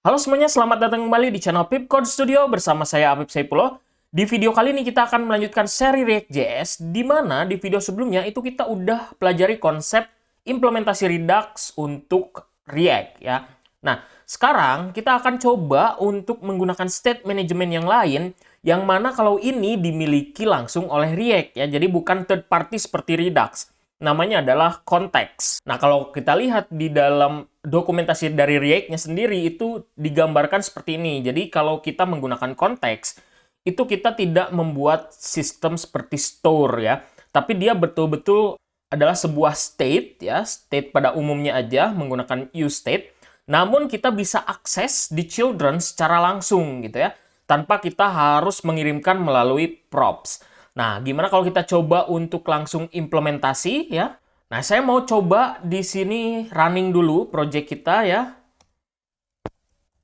Halo semuanya, selamat datang kembali di channel Pip Code Studio bersama saya Apip Saipulo. Di video kali ini kita akan melanjutkan seri React.js, di mana di video sebelumnya itu kita udah pelajari konsep implementasi Redux untuk React ya. Nah, sekarang kita akan coba untuk menggunakan state management yang lain, yang mana kalau ini dimiliki langsung oleh React ya, jadi bukan third party seperti Redux. Namanya adalah konteks. Nah, kalau kita lihat di dalam dokumentasi dari React-nya sendiri itu digambarkan seperti ini. Jadi, kalau kita menggunakan konteks, itu kita tidak membuat sistem seperti store ya, tapi dia betul-betul adalah sebuah state ya, state pada umumnya aja menggunakan useState. Namun kita bisa akses di children secara langsung gitu ya, tanpa kita harus mengirimkan melalui props. Nah, gimana kalau kita coba untuk langsung implementasi ya? Nah, saya mau coba di sini running dulu project kita ya.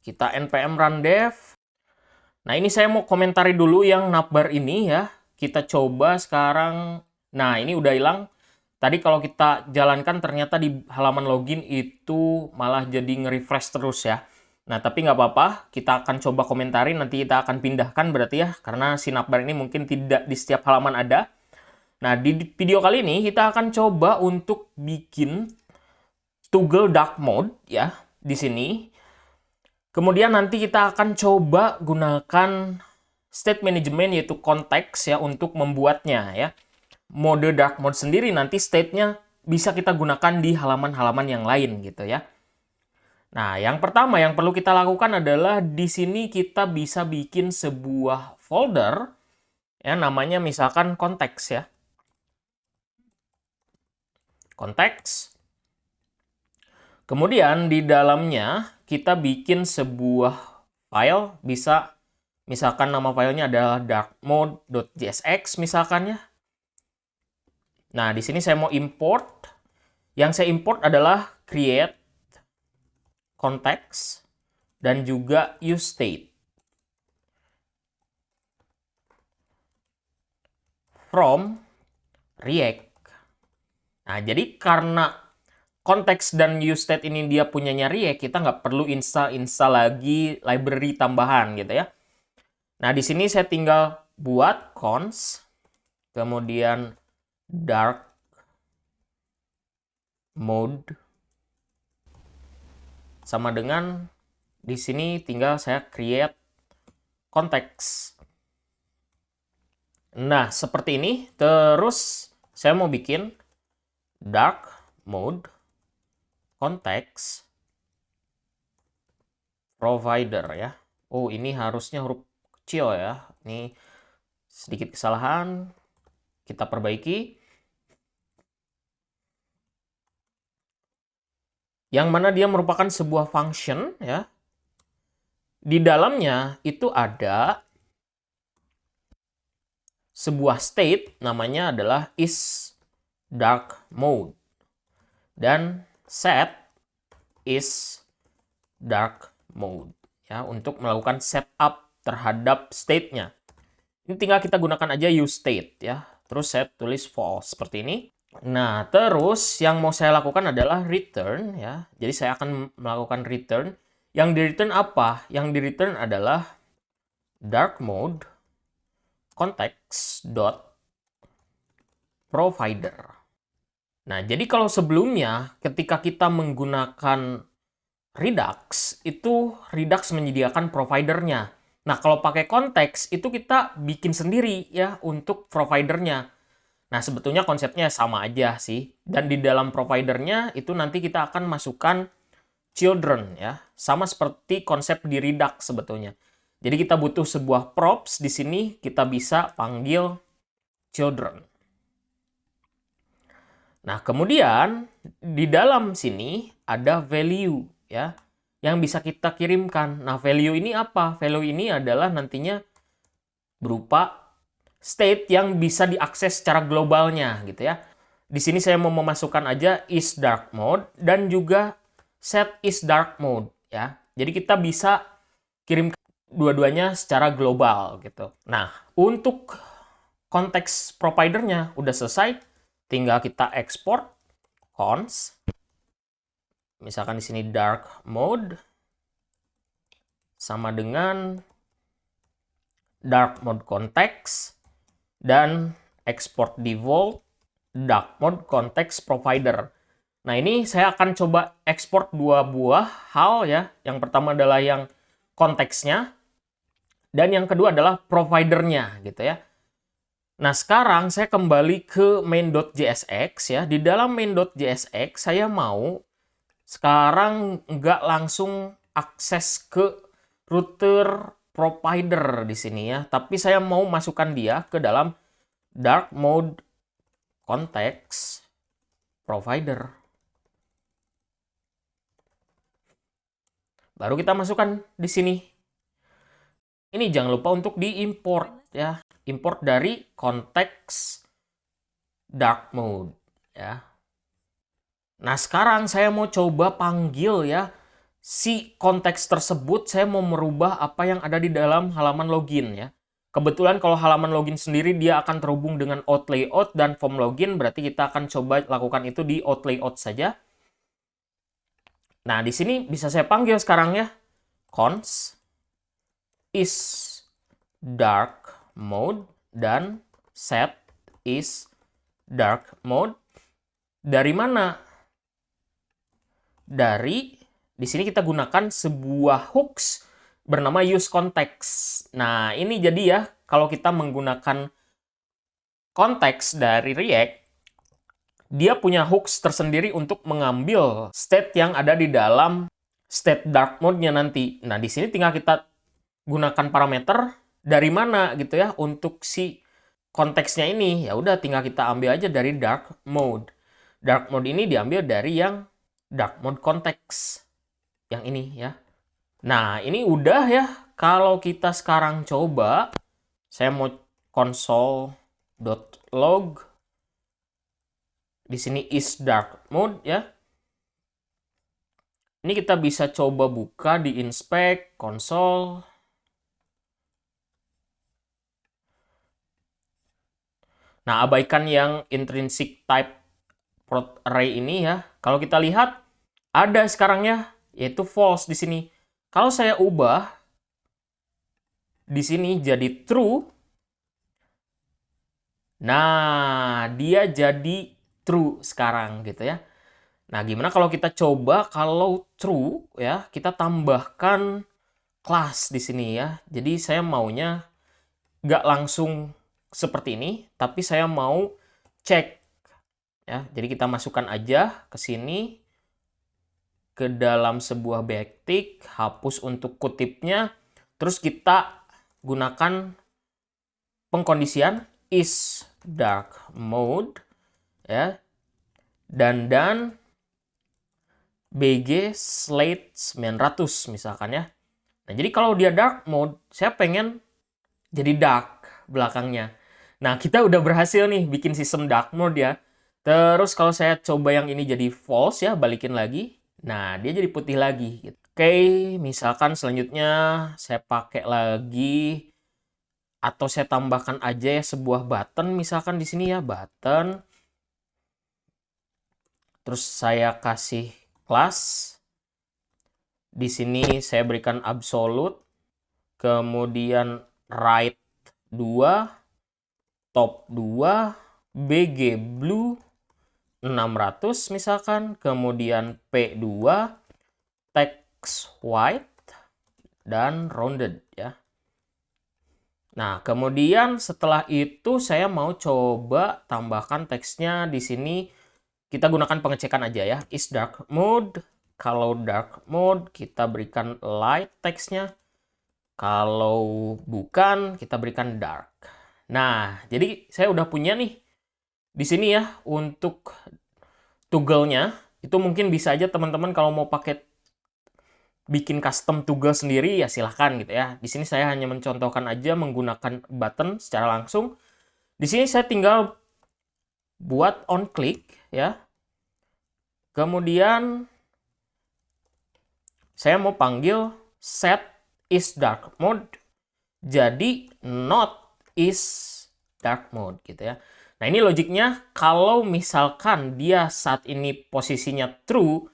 Kita npm run dev. Nah, ini saya mau komentari dulu yang navbar ini ya. Kita coba sekarang. Nah, ini udah hilang. Tadi kalau kita jalankan ternyata di halaman login itu malah jadi nge-refresh terus ya. Nah, tapi nggak apa-apa, kita akan coba komentarin, nanti kita akan pindahkan berarti ya, karena si navbar ini mungkin tidak di setiap halaman ada. Nah, di video kali ini kita akan coba untuk bikin toggle dark mode ya, di sini. Kemudian nanti kita akan coba gunakan state management yaitu konteks ya untuk membuatnya ya. Mode dark mode sendiri nanti state-nya bisa kita gunakan di halaman-halaman yang lain gitu ya. Nah, yang pertama yang perlu kita lakukan adalah di sini kita bisa bikin sebuah folder ya, namanya misalkan konteks ya. Konteks. Kemudian di dalamnya kita bikin sebuah file, bisa misalkan nama filenya adalah darkmode.jsx misalkan ya. Nah, di sini saya mau import. Yang saya import adalah create konteks dan juga useState from React. Nah, jadi karena konteks dan useState ini dia punyanya React, kita nggak perlu install lagi library tambahan gitu ya. Nah, di sini saya tinggal buat cons, kemudian dark mode sama dengan di sini tinggal saya create konteks. Nah, seperti ini. Terus saya mau bikin dark mode konteks provider ya. Oh, ini harusnya huruf kecil ya. Ini sedikit kesalahan. Kita perbaiki. Yang mana dia merupakan sebuah function ya. Di dalamnya itu ada sebuah state namanya adalah is dark mode dan set is dark mode ya, untuk melakukan setup terhadap state-nya. Ini tinggal kita gunakan aja useState ya. Terus saya tulis false seperti ini. Nah, terus yang mau saya lakukan adalah return ya. Jadi saya akan melakukan return. Yang di return apa? Yang di return adalah dark mode context dot provider. Nah, jadi kalau sebelumnya ketika kita menggunakan Redux, itu Redux menyediakan providernya. Nah, kalau pakai konteks itu kita bikin sendiri ya untuk providernya. Nah, sebetulnya konsepnya sama aja sih. Dan di dalam providernya itu nanti kita akan masukkan children ya. Sama seperti konsep di Redux sebetulnya. Jadi kita butuh sebuah props di sini, kita bisa panggil children. Nah, kemudian di dalam sini ada value ya yang bisa kita kirimkan. Nah, value ini apa? Value ini adalah nantinya berupa state yang bisa diakses secara globalnya gitu ya. Di sini saya mau memasukkan aja is dark mode dan juga set is dark mode ya. Jadi kita bisa kirim dua-duanya secara global gitu. Nah, untuk konteks providernya udah selesai, tinggal kita ekspor cons. Misalkan di sini dark mode sama dengan dark mode context dan export default dark mode context provider. Nah, ini saya akan coba ekspor dua buah hal ya. Yang pertama adalah yang konteksnya dan yang kedua adalah providernya gitu ya. Nah, sekarang saya kembali ke main.jsx ya. Di dalam main.jsx saya mau sekarang nggak langsung akses ke router provider di sini ya, tapi saya mau masukkan dia ke dalam dark mode context provider. Baru kita masukkan di sini. Ini jangan lupa untuk diimport ya. Import dari konteks dark mode ya. Nah, sekarang saya mau coba panggil ya si konteks tersebut. Saya mau merubah apa yang ada di dalam halaman login ya. Kebetulan kalau halaman login sendiri dia akan terhubung dengan outlayout dan form login, berarti kita akan coba lakukan itu di outlayout saja. Nah, di sini bisa saya panggil sekarang ya. Cons is dark mode dan set is dark mode. Dari mana? Di sini kita gunakan sebuah hooks bernama use context. Nah, ini jadi ya, kalau kita menggunakan konteks dari React, dia punya hooks tersendiri untuk mengambil state yang ada di dalam state dark mode-nya nanti. Nah, di sini tinggal kita gunakan parameter dari mana gitu ya untuk si konteksnya ini. Ya udah tinggal kita ambil aja dari dark mode. Dark mode ini diambil dari yang dark mode context yang ini ya. Nah, ini udah ya. Kalau kita sekarang coba, saya mau console.log. Di sini is dark mode ya. Ini kita bisa coba buka di inspect console. Nah, abaikan yang intrinsic type prot array ini ya. Kalau kita lihat ada sekarang ya, yaitu false di sini. Kalau saya ubah di sini jadi true. Nah, dia jadi true sekarang gitu ya. Nah, gimana kalau kita coba kalau true ya, kita tambahkan class di sini ya. Jadi saya maunya nggak langsung seperti ini, tapi saya mau cek ya. Jadi kita masukkan aja ke sini ke dalam sebuah backtick, hapus untuk kutipnya, terus kita gunakan pengkondisian is dark mode ya. Dan bg slate 900 misalkan ya. Nah, jadi kalau dia dark mode, saya pengen jadi dark belakangnya. Nah, kita udah berhasil nih bikin sistem dark mode ya. Terus kalau saya coba yang ini jadi false ya, balikin lagi. Nah, dia jadi putih lagi. Oke, misalkan selanjutnya saya pakai lagi. Atau saya tambahkan aja ya sebuah button. Misalkan di sini ya, button. Terus saya kasih class. Di sini saya berikan absolute. Kemudian right 2, top 2, bg blue 600 misalkan, kemudian p2, text white, dan rounded ya. Nah, kemudian setelah itu saya mau coba tambahkan teksnya di sini. Kita gunakan pengecekan aja ya, is dark mode. Kalau dark mode kita berikan light teksnya. Kalau bukan, kita berikan dark. Nah, jadi saya udah punya nih di sini ya untuk toggle-nya. Itu mungkin bisa aja teman-teman kalau mau pakai bikin custom toggle sendiri ya silahkan gitu ya. Di sini saya hanya mencontohkan aja menggunakan button secara langsung. Di sini saya tinggal buat on click ya. Kemudian saya mau panggil set is dark mode jadi not is dark mode gitu ya. Nah, ini logiknya kalau misalkan dia saat ini posisinya true,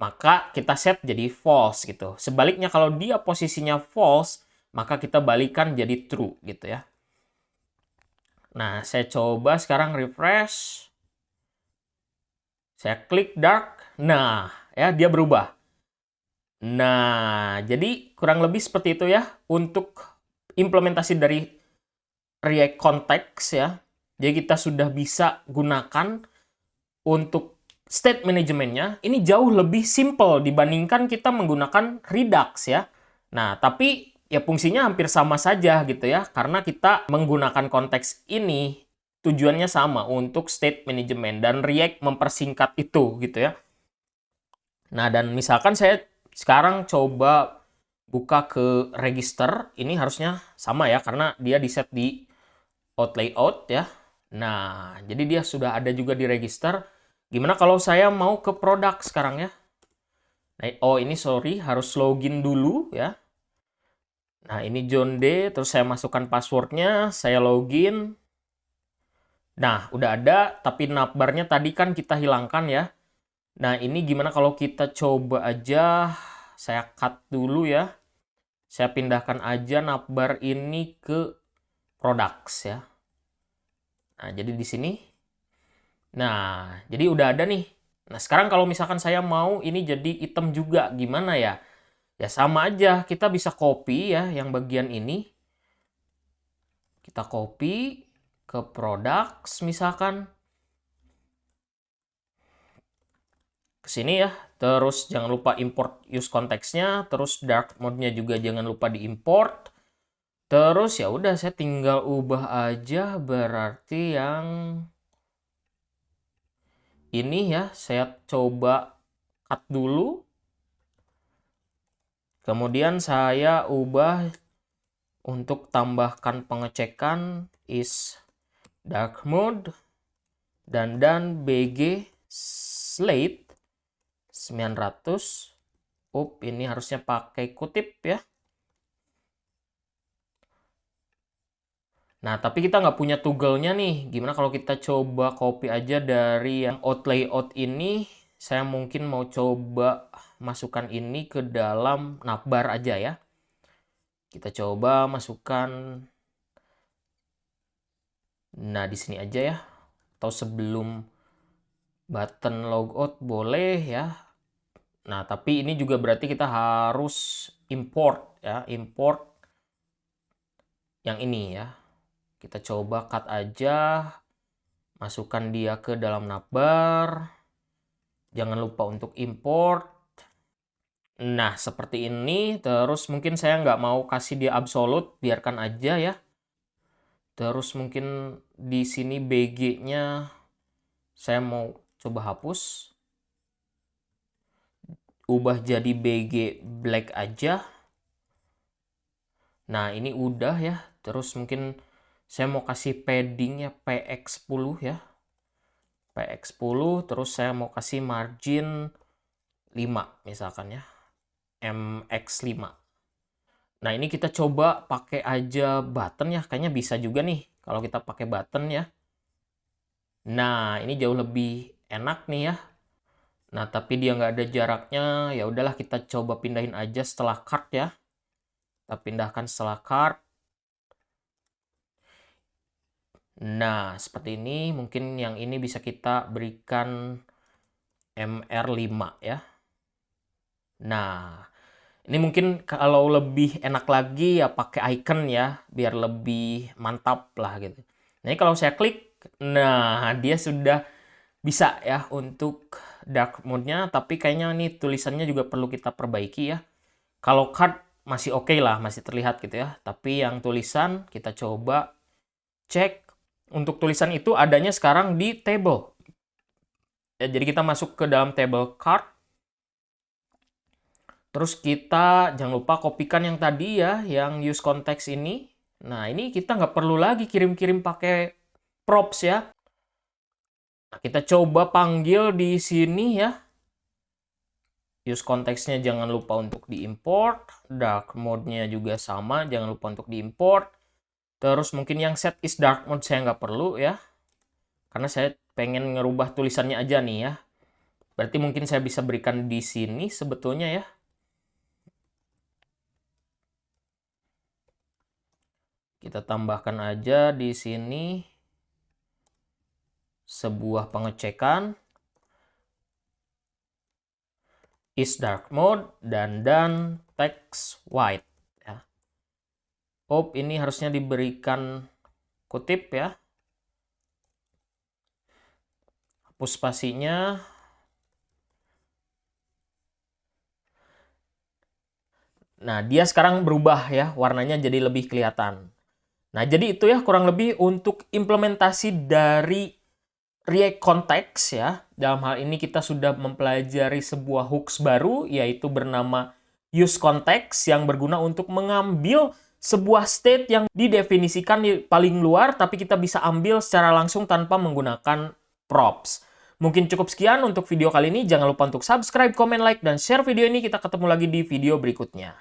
maka kita set jadi false gitu. Sebaliknya kalau dia posisinya false, maka kita balikan jadi true gitu ya. Nah, saya coba sekarang refresh. Saya klik dark. Nah, ya dia berubah. Nah, jadi kurang lebih seperti itu ya untuk implementasi dari React Context ya. Jadi kita sudah bisa gunakan untuk state manajemennya. Ini jauh lebih simple dibandingkan kita menggunakan Redux ya. Nah, tapi ya fungsinya hampir sama saja gitu ya. Karena kita menggunakan konteks ini tujuannya sama untuk state management dan React mempersingkat itu gitu ya. Nah, dan misalkan saya sekarang coba buka ke register, ini harusnya sama ya, karena dia di set di out layout ya. Nah, jadi dia sudah ada juga di register. Gimana kalau saya mau ke produk sekarang ya? Nah, oh ini sorry, harus login dulu ya. Nah, ini John D, terus saya masukkan passwordnya, saya login. Nah, udah ada, tapi navbarnya tadi kan kita hilangkan ya. Nah, ini gimana kalau kita coba aja, saya cut dulu ya. Saya pindahkan aja navbar ini ke products ya. Nah, jadi di sini. Nah, jadi udah ada nih. Nah, sekarang kalau misalkan saya mau ini jadi item juga, gimana ya? Ya sama aja, kita bisa copy ya yang bagian ini. Kita copy ke products misalkan. Ke sini ya. Terus jangan lupa import use konteksnya, terus dark mode-nya juga jangan lupa diimport. Terus ya udah saya tinggal ubah aja berarti yang ini ya, saya coba cut dulu. Kemudian saya ubah untuk tambahkan pengecekan is dark mode dan bg slate 900. Ini harusnya pakai kutip ya. Nah, tapi kita nggak punya toggle-nya nih. Gimana kalau kita coba copy aja dari yang out layout ini. Saya mungkin mau coba masukkan ini ke dalam navbar aja ya. Kita coba masukkan. Nah, di sini aja ya. Atau sebelum button logout boleh ya. Nah, tapi ini juga berarti kita harus import ya, import yang ini ya. Kita coba cut aja, masukkan dia ke dalam navbar. Jangan lupa untuk import. Nah, seperti ini. Terus mungkin saya nggak mau kasih dia absolute, biarkan aja ya. Terus mungkin di sini BG-nya saya mau coba hapus. Ubah jadi BG black aja. Nah, ini udah ya. Terus mungkin saya mau kasih paddingnya PX10 ya. PX10, terus saya mau kasih margin 5 misalkan ya. MX5. Nah, ini kita coba pakai aja button ya. Kayaknya bisa juga nih kalau kita pakai button ya. Nah, ini jauh lebih enak nih ya. Nah, tapi dia nggak ada jaraknya. Ya udahlah, kita coba pindahin aja setelah card ya. Kita pindahkan setelah card. Nah, seperti ini. Mungkin yang ini bisa kita berikan MR5 ya. Nah, ini mungkin kalau lebih enak lagi ya pakai icon ya. Biar lebih mantap lah gitu. Nah, ini kalau saya klik. Nah, dia sudah bisa ya untuk dark mode-nya, tapi kayaknya nih tulisannya juga perlu kita perbaiki ya. Kalau card masih oke lah, masih terlihat gitu ya. Tapi yang tulisan kita coba cek. Untuk tulisan itu adanya sekarang di table. Ya, jadi kita masuk ke dalam table card. Terus kita jangan lupa kopikan yang tadi ya, yang use context ini. Nah, ini kita nggak perlu lagi kirim-kirim pakai props ya. Nah, kita coba panggil di sini ya. Use konteksnya jangan lupa untuk diimport. Dark mode-nya juga sama, jangan lupa untuk diimport. Terus mungkin yang set is dark mode saya nggak perlu ya. Karena saya pengen ngerubah tulisannya aja nih ya. Berarti mungkin saya bisa berikan di sini sebetulnya ya. Kita tambahkan aja di sini sebuah pengecekan is dark mode dan text white ya. Ini harusnya diberikan kutip ya. Hapus spasinya. Nah, dia sekarang berubah ya, warnanya jadi lebih kelihatan. Nah, jadi itu ya kurang lebih untuk implementasi dari React Context ya. Dalam hal ini kita sudah mempelajari sebuah hooks baru, yaitu bernama useContext, yang berguna untuk mengambil sebuah state yang didefinisikan di paling luar, tapi kita bisa ambil secara langsung tanpa menggunakan props. Mungkin cukup sekian untuk video kali ini. Jangan lupa untuk subscribe, comment, like, dan share video ini. Kita ketemu lagi di video berikutnya.